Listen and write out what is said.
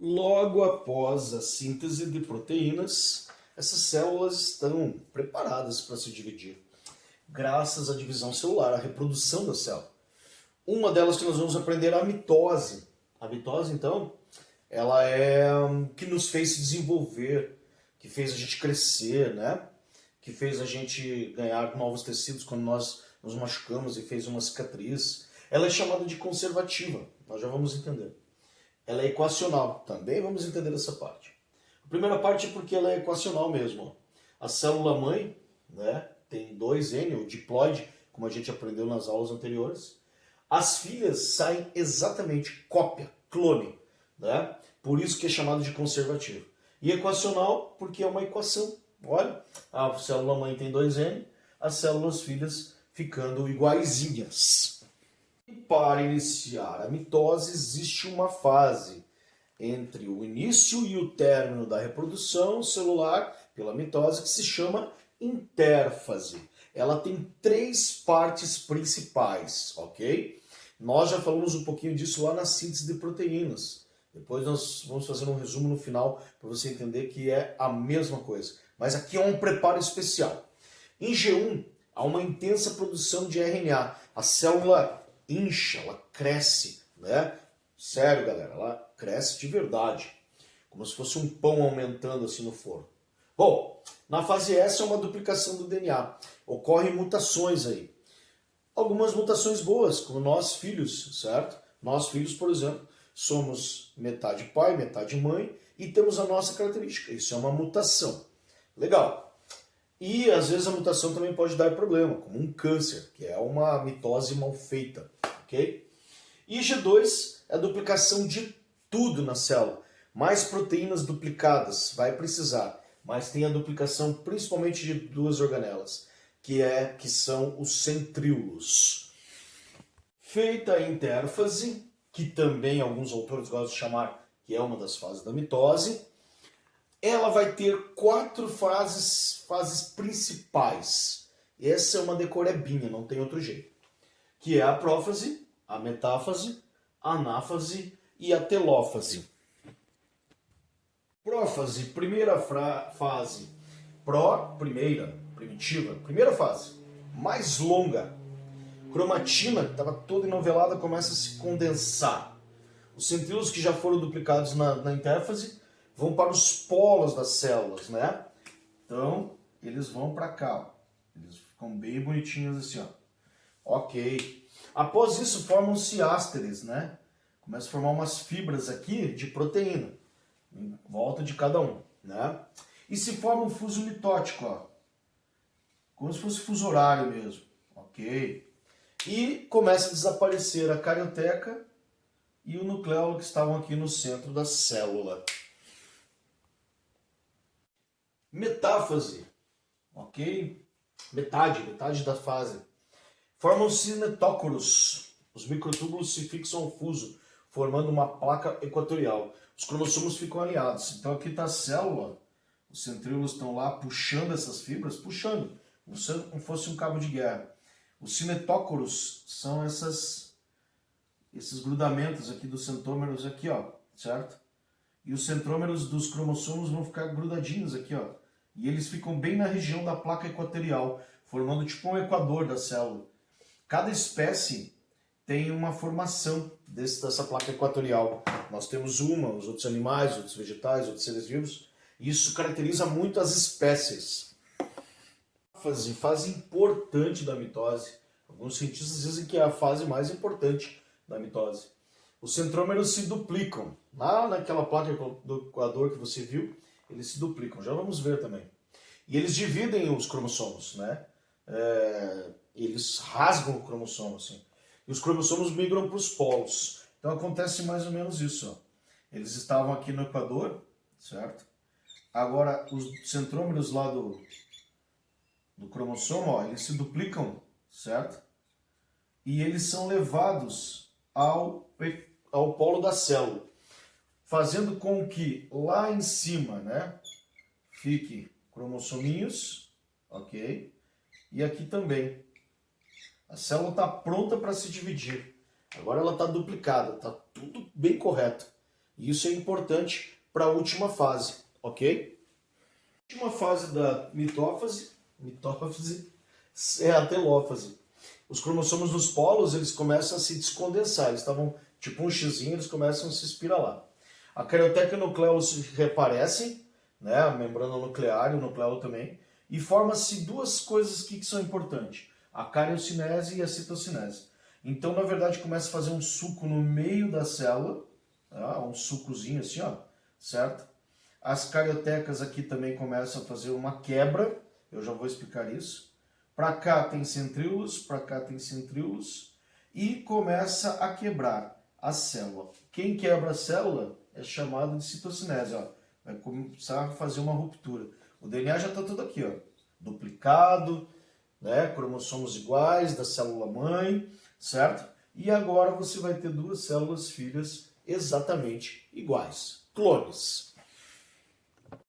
Logo após a síntese de proteínas, essas células estão preparadas para se dividir, graças à divisão celular, à reprodução da célula. Uma delas que nós vamos aprender é a mitose. A mitose, então, ela é que nos fez se desenvolver, que fez a gente crescer, né? Que fez a gente ganhar novos tecidos quando nós nos machucamos e fez uma cicatriz. Ela é chamada de conservativa, nós já vamos entender. Ela é equacional, também vamos entender essa parte. A primeira parte é porque ela é equacional mesmo. A célula-mãe, né, tem 2N, o diploide, como a gente aprendeu nas aulas anteriores. As filhas saem exatamente cópia, clone, né? Por isso que é chamado de conservativo. E equacional porque é uma equação. Olha, a célula-mãe tem 2N, as células filhas ficando iguaizinhas. E para iniciar a mitose existe uma fase entre o início e o término da reprodução celular pela mitose que se chama intérfase. Ela tem 3 partes principais, ok? Nós já falamos um pouquinho disso lá na síntese de proteínas. Depois nós vamos fazer um resumo no final para você entender que é a mesma coisa. Mas aqui é um preparo especial. Em G1 há uma intensa produção de RNA. A célula incha, ela cresce, né? Sério, galera, ela cresce de verdade. Como se fosse um pão aumentando assim no forno. Bom, na fase S é uma duplicação do DNA. Ocorrem mutações aí. Algumas mutações boas, como nós filhos, certo? Nós filhos, por exemplo, somos metade pai, metade mãe e temos a nossa característica. Isso é uma mutação. Legal. E às vezes a mutação também pode dar problema, como um câncer, que é uma mitose mal feita, ok? E G2 é a duplicação de tudo na célula. Mais proteínas duplicadas, vai precisar. Mas tem a duplicação principalmente de 2 organelas, que são os centríolos. Feita a intérfase, que também alguns autores gostam de chamar que é uma das fases da mitose, ela vai ter 4 fases principais. Essa é uma decorebinha, não tem outro jeito. Que é a prófase, a metáfase, a anáfase e a telófase. Prófase, primeira fase. Primeira, primitiva, primeira fase, mais longa. Cromatina, que estava toda enovelada, começa a se condensar. Os centríolos que já foram duplicados na intérfase vão para os polos das células, né? Então, eles vão para cá, ó. Eles ficam bem bonitinhos assim, ó. Ok. Após isso, formam-se ásteres, né? Começa a formar umas fibras aqui de proteína, em volta de cada um, né? E se forma um fuso mitótico, ó. Como se fosse fuso horário mesmo, ok? E começa a desaparecer a carioteca e o nucleolo que estavam aqui no centro da célula. Metáfase, ok? Metade da fase. Formam-se netócoros. Os microtúbulos se fixam ao fuso, formando uma placa equatorial. Os cromossomos ficam alinhados. Então aqui está a célula, os centríolos estão lá puxando essas fibras, puxando, como se fosse um cabo de guerra. Os cinetócoros são esses grudamentos aqui dos centrômeros aqui, ó, certo? E os centrômeros dos cromossomos vão ficar grudadinhos aqui, ó. E eles ficam bem na região da placa equatorial, formando tipo um equador da célula. Cada espécie tem uma formação dessa placa equatorial. Nós temos uma, os outros animais, outros vegetais, outros seres vivos. E isso caracteriza muito as espécies. Fase importante da mitose. Alguns cientistas dizem que é a fase mais importante da mitose. Os centrômeros se duplicam. Lá naquela placa do equador que você viu, eles se duplicam. Já vamos ver também. E eles dividem os cromossomos, né? Eles rasgam o cromossomo, assim. E os cromossomos migram para os polos. Então acontece mais ou menos isso, ó. Eles estavam aqui no equador, certo? Agora, os centrômeros lá do cromossomo, ó, eles se duplicam, certo? E eles são levados ao polo da célula, fazendo com que lá em cima, né, fique cromossominhos, ok? E aqui também. A célula está pronta para se dividir. Agora ela está duplicada, está tudo bem correto. E isso é importante para a última fase, ok? A última fase da mitófase é a telófase. Os cromossomos dos polos, eles começam a se descondensar, eles estavam tipo um xizinho, eles começam a se espiralar. A carioteca e o nucleolo se reaparecem, né, a membrana nuclear e o nucleolo também, e forma-se duas coisas que são importantes, a cariocinese e a citocinese. Então, na verdade, começa a fazer um suco no meio da célula, tá? Um sucozinho assim, ó, certo? As cariotecas aqui também começam a fazer uma quebra, eu já vou explicar isso. Para cá tem centríolos, para cá tem centríolos, e começa a quebrar a célula. Quem quebra a célula é chamado de citocinese, ó. Vai começar a fazer uma ruptura. O DNA já está tudo aqui, ó, duplicado, né, cromossomos iguais da célula mãe, certo? E agora você vai ter duas células filhas exatamente iguais, clones.